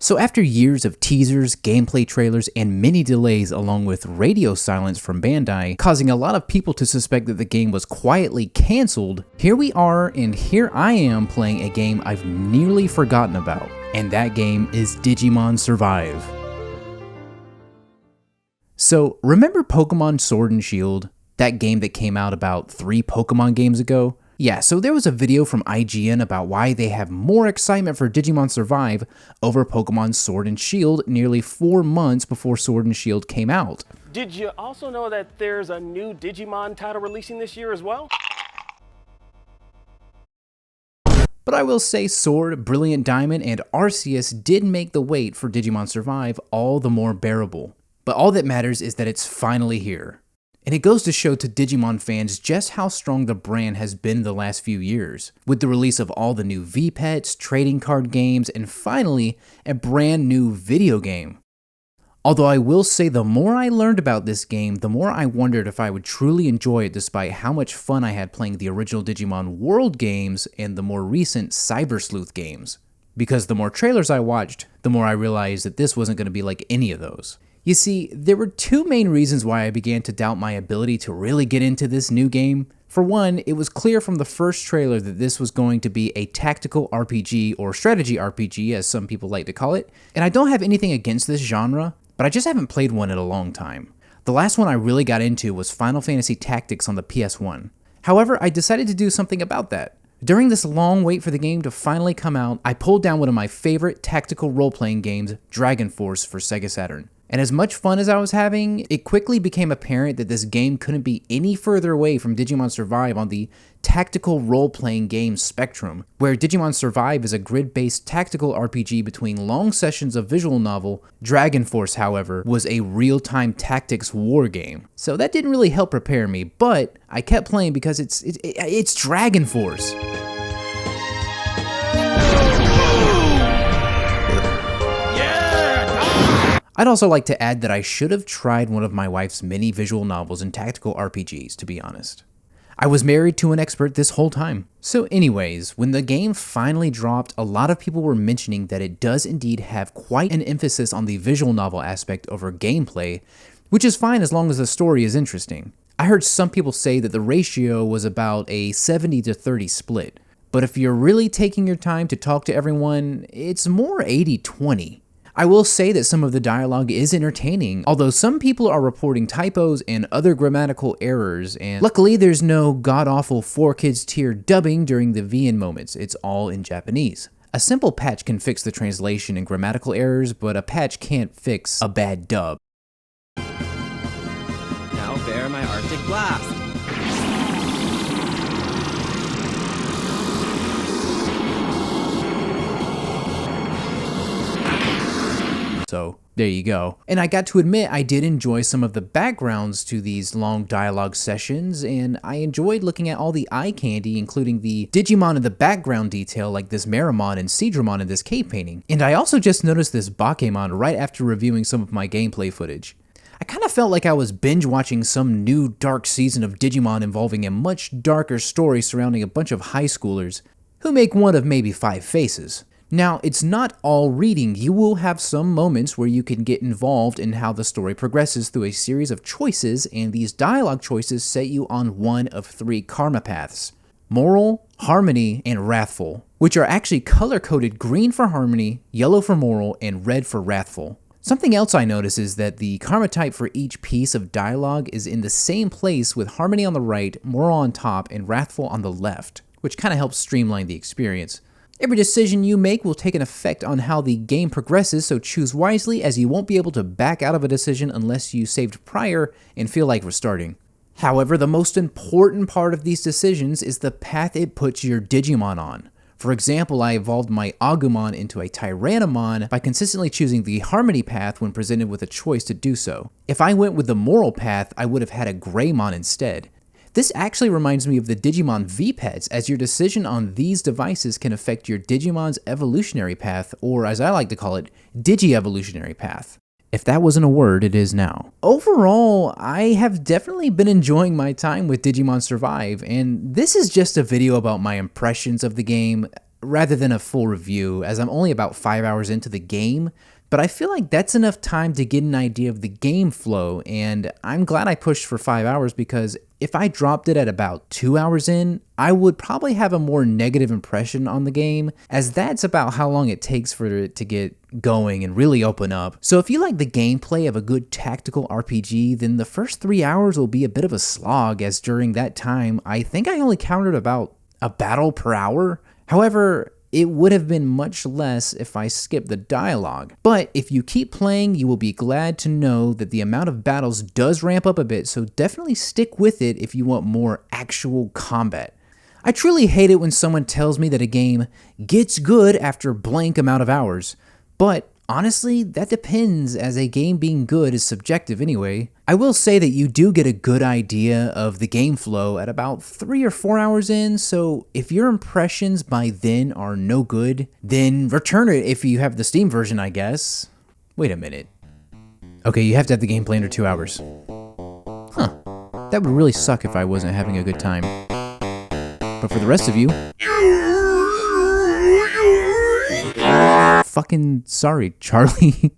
So after years of teasers, gameplay trailers, and many delays along with radio silence from Bandai, causing a lot of people to suspect that the game was quietly cancelled, here we are and here I am playing a game I've nearly forgotten about, and that game is Digimon Survive. So remember Pokemon Sword and Shield? That game that came out about 3 Pokemon games ago? Yeah, so there was a video from IGN about why they have more excitement for Digimon Survive over Pokemon Sword and Shield nearly 4 months before Sword and Shield came out. Did you also know that there's a new Digimon title releasing this year as well? But I will say Sword, Brilliant Diamond, and Arceus did make the wait for Digimon Survive all the more bearable. But all that matters is that it's finally here. And it goes to show to Digimon fans just how strong the brand has been the last few years, with the release of all the new V-Pets, trading card games, and finally, a brand new video game. Although I will say the more I learned about this game, the more I wondered if I would truly enjoy it despite how much fun I had playing the original Digimon World games and the more recent Cyber Sleuth games. Because the more trailers I watched, the more I realized that this wasn't going to be like any of those. You see, there were 2 main reasons why I began to doubt my ability to really get into this new game. For one, it was clear from the first trailer that this was going to be a tactical RPG or strategy RPG, as some people like to call it, and I don't have anything against this genre, but I just haven't played one in a long time. The last one I really got into was Final Fantasy Tactics on the PS1. However, I decided to do something about that. During this long wait for the game to finally come out, I pulled down one of my favorite tactical role-playing games, Dragon Force, for Sega Saturn. And as much fun as I was having, it quickly became apparent that this game couldn't be any further away from Digimon Survive on the tactical role-playing game spectrum, where Digimon Survive is a grid-based tactical RPG between long sessions of visual novel. Dragon Force, however, was a real-time tactics war game. So that didn't really help prepare me, but I kept playing because it's Dragon Force. I'd also like to add that I should have tried one of my wife's many visual novels and tactical RPGs, to be honest. I was married to an expert this whole time. So anyways, when the game finally dropped, a lot of people were mentioning that it does indeed have quite an emphasis on the visual novel aspect over gameplay, which is fine as long as the story is interesting. I heard some people say that the ratio was about a 70-30 split, but if you're really taking your time to talk to everyone, it's more 80-20. I will say that some of the dialogue is entertaining, although some people are reporting typos and other grammatical errors, and luckily there's no god-awful 4Kids tier dubbing during the VN moments, it's all in Japanese. A simple patch can fix the translation and grammatical errors, but a patch can't fix a bad dub. Now bear my Arctic Blast! So there you go. And I got to admit, I did enjoy some of the backgrounds to these long dialogue sessions, and I enjoyed looking at all the eye candy, including the Digimon in the background detail like this Meramon and Seadramon in this cave painting. And I also just noticed this Bakemon right after reviewing some of my gameplay footage. I kind of felt like I was binge watching some new dark season of Digimon involving a much darker story surrounding a bunch of high schoolers who make one of maybe 5 faces. Now, it's not all reading. You will have some moments where you can get involved in how the story progresses through a series of choices, and these dialogue choices set you on one of 3 karma paths: Moral, Harmony, and Wrathful, which are actually color-coded green for Harmony, yellow for Moral, and red for Wrathful. Something else I notice is that the karma type for each piece of dialogue is in the same place, with Harmony on the right, Moral on top, and Wrathful on the left, which kind of helps streamline the experience. Every decision you make will take an effect on how the game progresses, so choose wisely, as you won't be able to back out of a decision unless you saved prior and feel like restarting. However, the most important part of these decisions is the path it puts your Digimon on. For example, I evolved my Agumon into a Tyrannomon by consistently choosing the Harmony path when presented with a choice to do so. If I went with the Moral path, I would have had a Greymon instead. This actually reminds me of the Digimon V-Pets, as your decision on these devices can affect your Digimon's evolutionary path, or as I like to call it, Digi-evolutionary path. If that wasn't a word, it is now. Overall, I have definitely been enjoying my time with Digimon Survive, and this is just a video about my impressions of the game. rather than a full review, as I'm only about 5 hours into the game, but I feel like that's enough time to get an idea of the game flow, and I'm glad I pushed for 5 hours because if I dropped it at about 2 hours in, I would probably have a more negative impression on the game, as that's about how long it takes for it to get going and really open up. So if you like the gameplay of a good tactical RPG, then the first 3 hours will be a bit of a slog, as during that time, I think I only counted about a battle per hour. However, it would have been much less if I skipped the dialogue. But if you keep playing, you will be glad to know that the amount of battles does ramp up a bit, so definitely stick with it if you want more actual combat. I truly hate it when someone tells me that a game gets good after blank amount of hours, but honestly, that depends, as a game being good is subjective anyway. I will say that you do get a good idea of the game flow at about 3 or 4 hours in, so if your impressions by then are no good, then return it if you have the Steam version, I guess. Wait a minute. Okay, you have to have the gameplay under 2 hours. Huh. That would really suck if I wasn't having a good time. But for the rest of you... fucking sorry, Charlie.